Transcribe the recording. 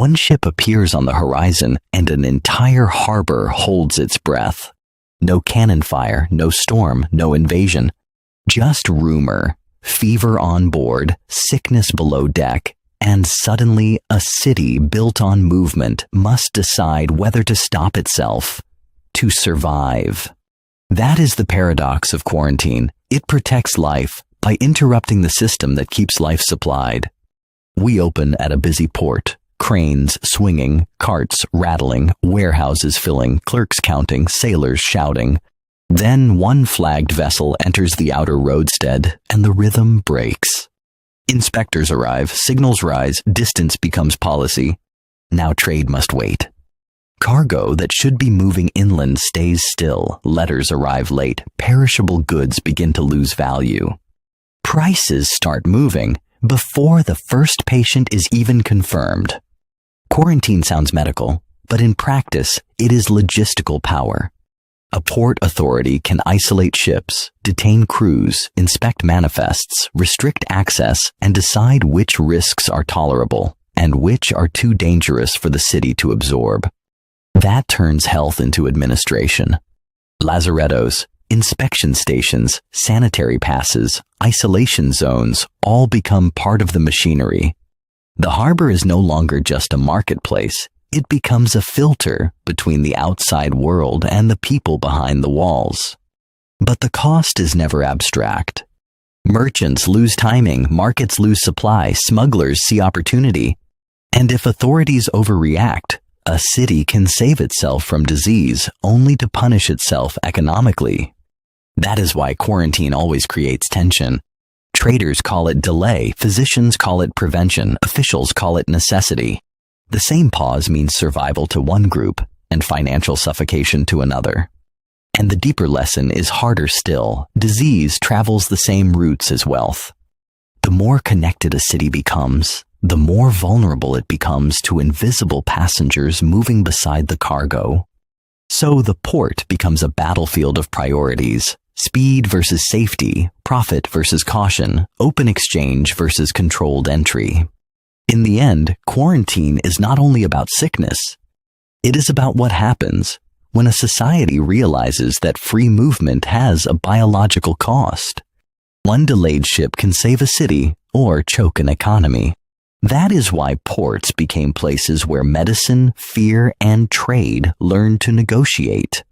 One ship appears on the horizon, and an entire harbor holds its breath. No cannon fire, no storm, no invasion. Just rumor, fever on board, sickness below deck, and suddenly a city built on movement must decide whether to stop itself, to survive. That is the paradox of quarantine. It protects life by interrupting the system that keeps life supplied. We open at a busy port, cranes swinging, carts rattling, warehouses filling, clerks counting, sailors shouting. Then one flagged vessel enters the outer roadstead, and the rhythm breaks. Inspectors arrive, signals rise, distance becomes policy. Now trade must wait. Cargo that should be moving inland stays still, letters arrive late, perishable goods begin to lose value. Prices start moving before the first patient is even confirmed. Quarantine sounds medical, but in practice, it is logistical power. A port authority can isolate ships, detain crews, inspect manifests, restrict access, and decide which risks are tolerable and which are too dangerous for the city to absorb. That turns health into administration. Lazarettos, inspection stations, sanitary passes, isolation zones all become part of the machinery. The harbor is no longer just a marketplace. It becomes a filter between the outside world and the people behind the walls. But the cost is never abstract. Merchants lose timing, markets lose supply, smugglers see opportunity. And if authorities overreact, a city can save itself from disease only to punish itself economically. That is why quarantine always creates tension. Traders call it delay, physicians call it prevention, officials call it necessity. The same pause means survival to one group and financial suffocation to another. And the deeper lesson is harder still. Disease travels the same routes as wealth. The more connected a city becomes, the more vulnerable it becomes to invisible passengers moving beside the cargo. So the port becomes a battlefield of priorities. Speed versus safety, profit versus caution, open exchange versus controlled entry. In the end, quarantine is not only about sickness. It is about what happens when a society realizes that free movement has a biological cost. One delayed ship can save a city or choke an economy. That is why ports became places where medicine, fear, and trade learned to negotiate.